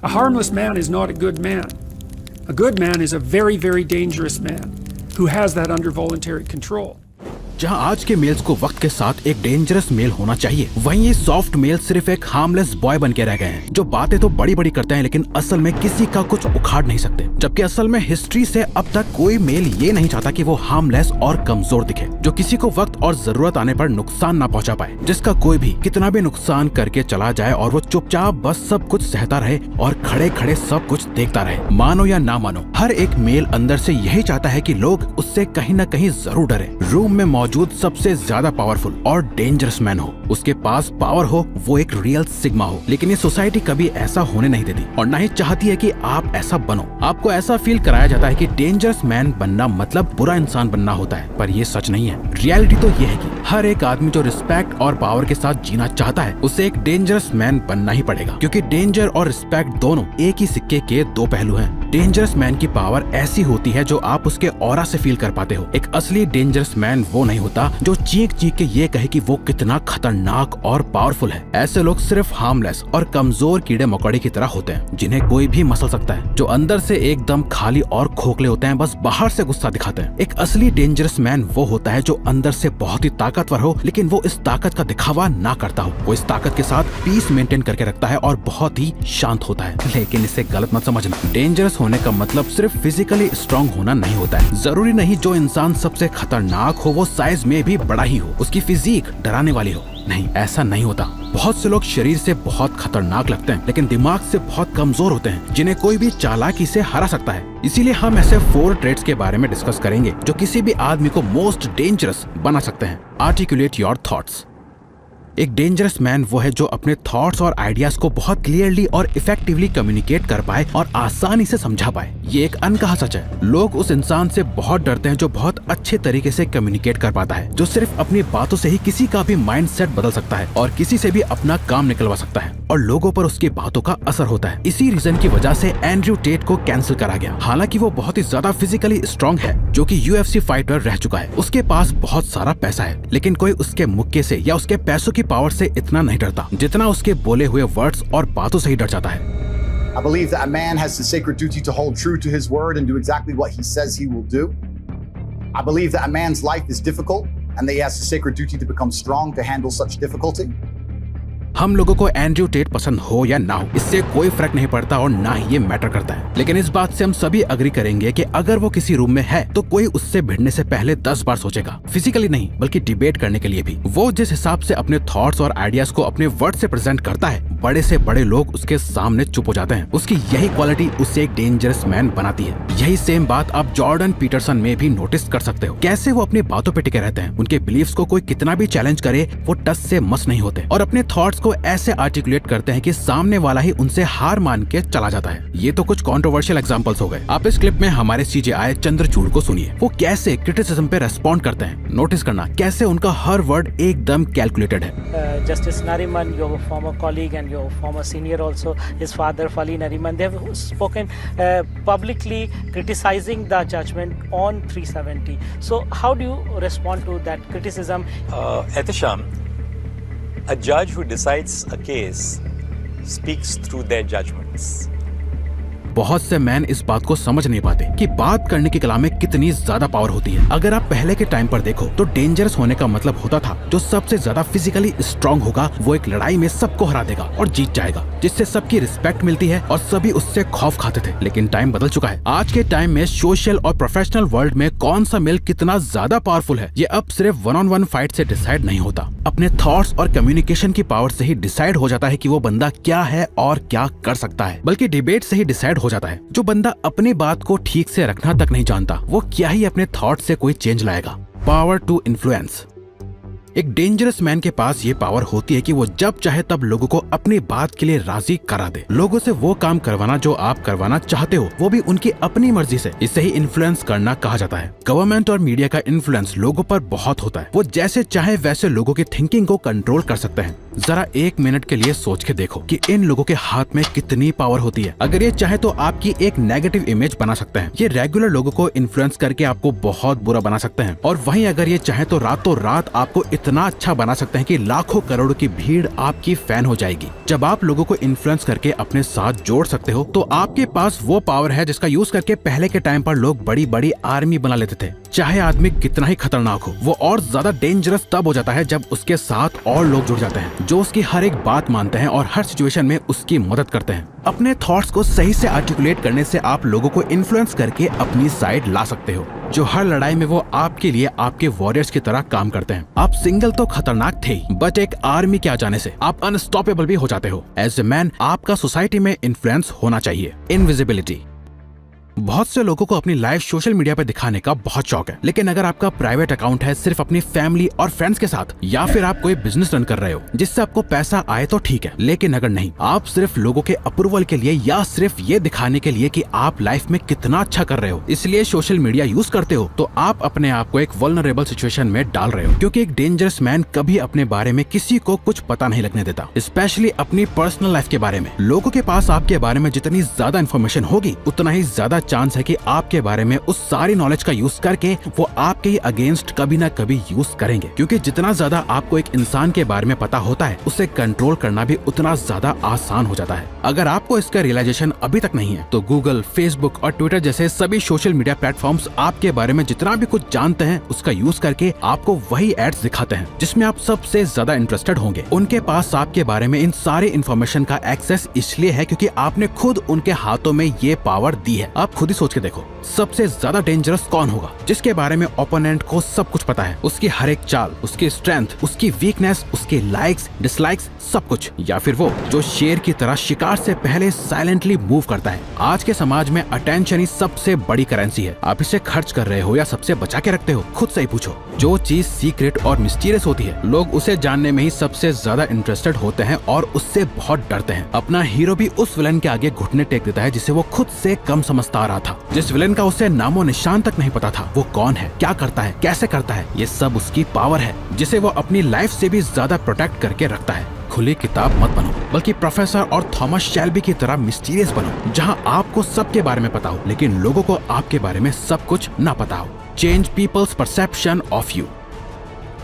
A harmless man is not a good man. A good man is a very, very dangerous man who has that under voluntary control. जहां आज के mails को वक्त के साथ एक डेंजरस मेल होना चाहिए, वहीं ये सॉफ्ट मेल सिर्फ एक हार्मलेस बॉय बन के रह गए हैं, जो बातें तो बड़ी बड़ी करते हैं लेकिन असल में किसी का कुछ उखाड़ नहीं सकते। जबकि असल में हिस्ट्री से अब तक कोई मेल ये नहीं चाहता कि वो हार्मलेस और कमजोर दिखे, जो किसी को वक्त और जरूरत आने पर नुकसान ना पहुंचा पाए, जिसका कोई भी कितना भी नुकसान करके चला जाए और वो चुपचाप बस सब कुछ सहता रहे और खड़े खड़े सब कुछ देखता रहे। मानो या ना मानो, हर एक मेल अंदर से यही चाहता है कि लोग उससे कहीं न कहीं जरूर डरे। रूम में मौजूद सबसे ज्यादा पावरफुल और डेंजरस मैन हो, उसके पास पावर हो, वो एक रियल सिग्मा हो। लेकिन ये सोसाइटी कभी ऐसा होने नहीं देती और ना ही चाहती है कि आप ऐसा बनो। आपको ऐसा फील कराया जाता है कि डेंजरस मैन बनना मतलब बुरा इंसान बनना होता है, पर ये सच नहीं है। रियलिटी तो ये है कि हर एक आदमी जो रिस्पेक्ट और पावर के साथ जीना चाहता है, उसे एक डेंजरस मैन बनना ही पड़ेगा, क्योंकि डेंजर और रिस्पेक्ट दोनों एक ही सिक्के के दो पहलू हैं। डेंजरस मैन की पावर ऐसी होती है जो आप उसके ऑरा से फील कर पाते हो। एक असली डेंजरस मैन वो नहीं होता जो चीख चीख के ये कहे कि वो कितना खतरनाक और पावरफुल है। ऐसे लोग सिर्फ हार्मलेस और कमजोर कीड़े मकोड़े की तरह होते हैं, जिन्हें कोई भी मसल सकता है, जो अंदर से एकदम खाली और खोखले होते हैं, बस बाहर से गुस्सा दिखाते हैं। एक असली डेंजरस मैन वो होता है जो अंदर से बहुत ही ताकतवर हो, लेकिन वो इस ताकत का दिखावा ना करता हो। वो इस ताकत के साथ पीस मेंटेन करके रखता है और बहुत ही शांत होता है। लेकिन इसे गलत मत समझना, डेंजरस होने का मतलब सिर्फ फिजिकली स्ट्रॉन्ग होना नहीं होता है। जरूरी नहीं जो इंसान सबसे खतरनाक हो वो साइज में भी बड़ा ही हो, उसकी फिजिक डराने वाली हो। नहीं, ऐसा नहीं होता। बहुत से लोग शरीर से बहुत खतरनाक लगते हैं लेकिन दिमाग से बहुत कमजोर होते हैं, जिन्हें कोई भी चालाकी से हरा सकता है। इसीलिए हम ऐसे 4 ट्रेट्स के बारे में डिस्कस करेंगे जो किसी भी आदमी को मोस्ट डेंजरस बना सकते हैं। Articulate your thoughts. एक डेंजरस मैन वो है जो अपने थॉट्स और आइडियाज को बहुत क्लियरली और इफेक्टिवली कम्युनिकेट कर पाए और आसानी से समझा पाए। ये एक अनकहा सच है। लोग उस इंसान से बहुत डरते हैं जो बहुत अच्छे तरीके से कम्युनिकेट कर पाता है, जो सिर्फ अपनी बातों से ही किसी का भी माइंडसेट बदल सकता है और किसी से भी अपना काम निकलवा सकता है और लोगों पर उसकी बातों का असर होता है। इसी रीजन की वजह से एंड्रयू टेट को कैंसिल करा गया। हालांकि वो बहुत ही ज्यादा फिजिकली स्ट्रॉन्ग है, जो कि UFC फाइटर रह चुका है। उसके पास बहुत सारा पैसा है, लेकिन कोई उसके मुक्के से या उसके पैसों की पावर से इतना नहीं डरता जितना उसके बोले हुए वर्ड्स और बातों से ही डर जाता है। I believe that a man has the sacred duty to hold true to his word and do exactly what he says he will do. I believe that a man's life is difficult and that he has the sacred duty to become strong to handle such difficulty. हम लोगों को Andrew Tate पसंद हो या ना हो, इससे कोई फर्क नहीं पड़ता और ना ही ये मैटर करता है। लेकिन इस बात से हम सभी अग्री करेंगे कि अगर वो किसी रूम में है तो कोई उससे भिड़ने से पहले 10 बार सोचेगा। फिजिकली नहीं बल्कि डिबेट करने के लिए भी। वो जिस हिसाब से अपने थॉट्स और आइडियाज को अपने वर्ड से प्रेजेंट करता है, बड़े से बड़े लोग उसके सामने चुप हो जाते हैं। उसकी यही क्वालिटी उसे एक डेंजरस मैन बनाती है। यही सेम बात आप जॉर्डन पीटरसन में भी नोटिस कर सकते हो। कैसे वो अपनी बातों पे टिके रहते हैं। उनके बिलीफ्स को कोई कितना भी चैलेंज करे वो टस से मस नहीं होते और अपने थॉट्स को ऐसे आर्टिकुलेट करते हैं कि सामने वाला ही उनसे हार मान के चला जाता है। ये तो कुछ कंट्रोवर्शियल एग्जांपल्स हो गए। आप इस क्लिप में हमारे CJI चंद्रचूड़ को सुनिए। वो कैसे क्रिटिसिज्म पे रेस्पॉन्ड करते हैं। नोटिस करना कैसे उनका हर वर्ड एकदम कैलकुलेटेड है। Justice Nariman, your former colleague and your former senior also, his father Fali Nariman, they have spoken publicly criticizing the judgment on 370. So how do you respond to that criticism? Ehtisham, a judge who decides a case speaks through their judgments. बहुत से man इस बात को समझ नहीं पाते कि बात करने की कला में कितनी ज्यादा पावर होती है। अगर आप पहले के टाइम पर देखो तो डेंजरस होने का मतलब होता था जो सबसे ज्यादा फिजिकली स्ट्रांग होगा वो एक लड़ाई में सबको हरा देगा और जीत जाएगा, जिससे सबकी रिस्पेक्ट मिलती है और सभी उससे खौफ खाते थे। लेकिन टाइम बदल चुका है। आज के टाइम में सोशल और प्रोफेशनल वर्ल्ड में कौन सा मेल कितना ज्यादा पावरफुल है ये अब सिर्फ 1-on-1 फाइट से डिसाइड नहीं होता। अपने थॉट्स और कम्युनिकेशन की पावर से ही डिसाइड हो जाता है कि वो बंदा क्या है और क्या कर सकता है। बल्कि डिबेट से ही डिसाइड हो जाता है। जो बंदा अपनी बात को ठीक से रखना तक नहीं जानता वो क्या ही अपने थॉट से कोई चेंज लाएगा। Power to influence. एक डेंजरस मैन के पास ये पावर होती है कि वो जब चाहे तब लोगों को अपनी बात के लिए राजी करा दे। लोगों से वो काम करवाना जो आप करवाना चाहते हो, वो भी उनकी अपनी मर्जी से। इसे ही इन्फ्लुएंस करना कहा जाता है। गवर्नमेंट और मीडिया का इन्फ्लुएंस लोगों पर बहुत होता है। वो जैसे चाहे वैसे लोगों की थिंकिंग को कंट्रोल कर सकते हैं। जरा 1 मिनट के लिए सोच के देखो कि इन लोगों के हाथ में कितनी पावर होती है। अगर ये चाहे तो आपकी एक नेगेटिव इमेज बना सकते हैं। ये रेगुलर लोगों को इन्फ्लुएंस करके आपको बहुत बुरा बना सकते हैं, और वहीं अगर ये चाहे तो रातों रात आपको इतना अच्छा बना सकते हैं कि लाखों करोड़ों की भीड़ आपकी फैन हो जाएगी। जब आप लोगों को इन्फ्लुएंस करके अपने साथ जोड़ सकते हो तो आपके पास वो पावर है जिसका यूज करके पहले के टाइम पर लोग बड़ी बड़ी आर्मी बना लेते थे। चाहे आदमी कितना ही खतरनाक हो, वो और ज्यादा डेंजरस तब हो जाता है जब उसके साथ और लोग जुड़ जाते हैं जो उसकी हर एक बात मानते हैं और हर सिचुएशन में उसकी मदद करते हैं। अपने थॉट्स को सही से आर्टिकुलेट करने से आप लोगों को इन्फ्लुएंस करके अपनी साइड ला सकते हो, जो हर लड़ाई में वो आपके लिए आपके वॉरियर्स की तरह काम करते हैं। आप सिंगल तो खतरनाक थे ही, बट एक आर्मी के आ जाने से आप अनस्टॉपेबल भी हो जाते हो। एज ए मैन आपका सोसाइटी में इन्फ्लुएंस होना चाहिए। इनविजिबिलिटी। बहुत से लोगों को अपनी लाइफ सोशल मीडिया पे दिखाने का बहुत शौक है, लेकिन अगर आपका प्राइवेट अकाउंट है सिर्फ अपनी फैमिली और फ्रेंड्स के साथ, या फिर आप कोई बिजनेस रन कर रहे हो जिससे आपको पैसा आए तो ठीक है, लेकिन अगर नहीं, आप सिर्फ लोगों के अप्रूवल के लिए या सिर्फ ये दिखाने के लिए कि आप लाइफ में कितना अच्छा कर रहे हो इसलिए सोशल मीडिया यूज करते हो, तो आप अपने आप को एक वल्नरेबल सिचुएशन में डाल रहे हो। क्योंकि एक डेंजरस मैन कभी अपने बारे में किसी को कुछ पता नहीं लगने देता, स्पेशली अपनी पर्सनल लाइफ के बारे में। लोगों के पास आपके बारे में जितनी ज्यादा इन्फॉर्मेशन होगी उतना ही ज्यादा चांस है कि आपके बारे में उस सारी नॉलेज का यूज करके वो आपके अगेंस्ट कभी ना कभी यूज करेंगे। क्योंकि जितना ज्यादा आपको एक इंसान के बारे में पता होता है, उसे कंट्रोल करना भी उतना ज्यादा आसान हो जाता है। अगर आपको इसका रियलाइजेशन अभी तक नहीं है तो गूगल, फेसबुक और ट्विटर जैसे सभी सोशल मीडिया प्लेटफॉर्म्स आपके बारे में जितना भी कुछ जानते हैं उसका यूज करके आपको वही एड्स दिखाते हैं जिसमें आप सबसे ज्यादा इंटरेस्टेड होंगे। उनके पास आपके बारे में इन सारे इन्फॉर्मेशन का एक्सेस इसलिए है क्योंकि आपने खुद उनके हाथों में ये पावर दी है। आप खुद ही सोच के देखो, सबसे ज्यादा डेंजरस कौन होगा? जिसके बारे में ओपोनेंट को सब कुछ पता है, उसकी हर एक चाल, उसकी स्ट्रेंथ, उसकी वीकनेस, उसके लाइक्स, डिसलाइक्स, सब कुछ। या फिर वो जो शेर की तरह शिकार से पहले साइलेंटली मूव करता है। आज के समाज में अटेंशन ही सबसे बड़ी करेंसी है। आप इसे खर्च कर रहे हो या सबसे बचा के रखते हो? खुद से ही पूछो। जो चीज सीक्रेट और मिस्टीरियस होती है, लोग उसे जानने में ही सबसे ज्यादा इंटरेस्टेड होते हैं और उससे बहुत डरते हैं। अपना हीरो भी उस विलन के आगे घुटने टेक देता है जिसे वो खुद से कम समझता आ रहा था। जिस विलन का उसे नामो निशान तक नहीं पता था, वो कौन है, क्या करता है, कैसे करता है, ये सब उसकी पावर है जिसे वो अपनी लाइफ से भी ज्यादा प्रोटेक्ट करके रखता है। खुली किताब मत बनो, बल्कि प्रोफेसर और थॉमस शेल्बी की तरह मिस्टीरियस बनो, जहां आपको सबके बारे में पता हो लेकिन लोगों को आपके बारे में सब कुछ ना पता हो। Change peoples perception of you.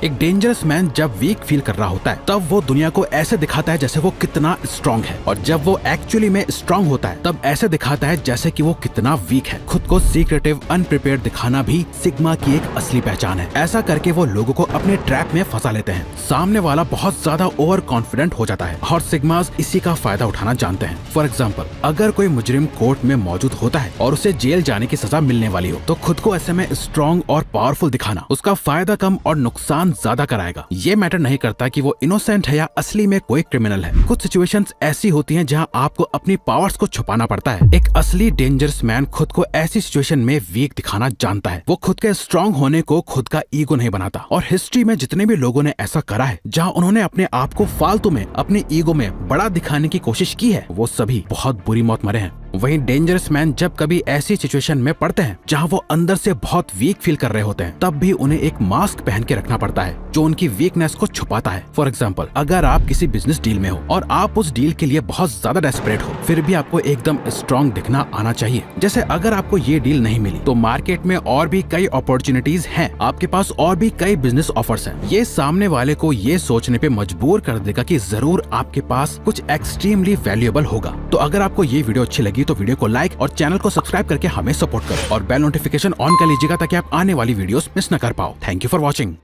एक डेंजरस मैन जब वीक फील कर रहा होता है तब वो दुनिया को ऐसे दिखाता है जैसे वो कितना स्ट्रांग है, और जब वो एक्चुअली में स्ट्रांग होता है तब ऐसे दिखाता है जैसे कि वो कितना वीक है। खुद को सीक्रेटिव, अनप्रिपेयर्ड दिखाना भी सिग्मा की एक असली पहचान है। ऐसा करके वो लोगों को अपने ट्रैप में फंसा लेते हैं। सामने वाला बहुत ज्यादा ओवर कॉन्फिडेंट हो जाता है और सिग्मास इसी का फायदा उठाना जानते हैं। फॉर एग्जाम्पल, अगर कोई मुजरिम कोर्ट में मौजूद होता है और उसे जेल जाने की सजा मिलने वाली हो, तो खुद को ऐसे में स्ट्रांग और पावरफुल दिखाना उसका फायदा कम और नुकसान ज्यादा कराएगा। ये मैटर नहीं करता कि वो इनोसेंट है या असली में कोई क्रिमिनल है। कुछ सिचुएशंस ऐसी होती हैं जहां आपको अपनी पावर्स को छुपाना पड़ता है। एक असली डेंजरस मैन खुद को ऐसी सिचुएशन में वीक दिखाना जानता है। वो खुद के स्ट्रांग होने को खुद का ईगो नहीं बनाता, और हिस्ट्री में जितने भी लोगों ने ऐसा करा है जहां उन्होंने अपने आप को फालतू में अपने ईगो में बड़ा दिखाने की कोशिश की है, वो सभी बहुत बुरी मौत मरे हैं। वहीं डेंजरस मैन जब कभी ऐसी सिचुएशन में पड़ते हैं जहां वो अंदर से बहुत वीक फील कर रहे होते हैं, तब भी उन्हें एक मास्क पहन के रखना पड़ता है जो उनकी वीकनेस को छुपाता है। फॉर एग्जाम्पल, अगर आप किसी बिजनेस डील में हो और आप उस डील के लिए बहुत ज्यादा डेस्परेट हो, फिर भी आपको एकदम स्ट्रांग दिखना आना चाहिए। जैसे अगर आपको ये डील नहीं मिली तो मार्केट में और भी कई अपॉर्चुनिटीज हैं, आपके पास और भी कई बिजनेस ऑफर्स हैं। ये सामने वाले को ये सोचने पे मजबूर कर देगा कि जरूर आपके पास कुछ एक्सट्रीमली वैल्यूएबल होगा। तो अगर आपको ये वीडियो अच्छी लगी तो वीडियो को लाइक और चैनल को सब्सक्राइब करके हमें सपोर्ट करो, और बेल नोटिफिकेशन ऑन कर लीजिएगा ताकि आप आने वाली वीडियोस मिस न कर पाओ। Thank you for watching.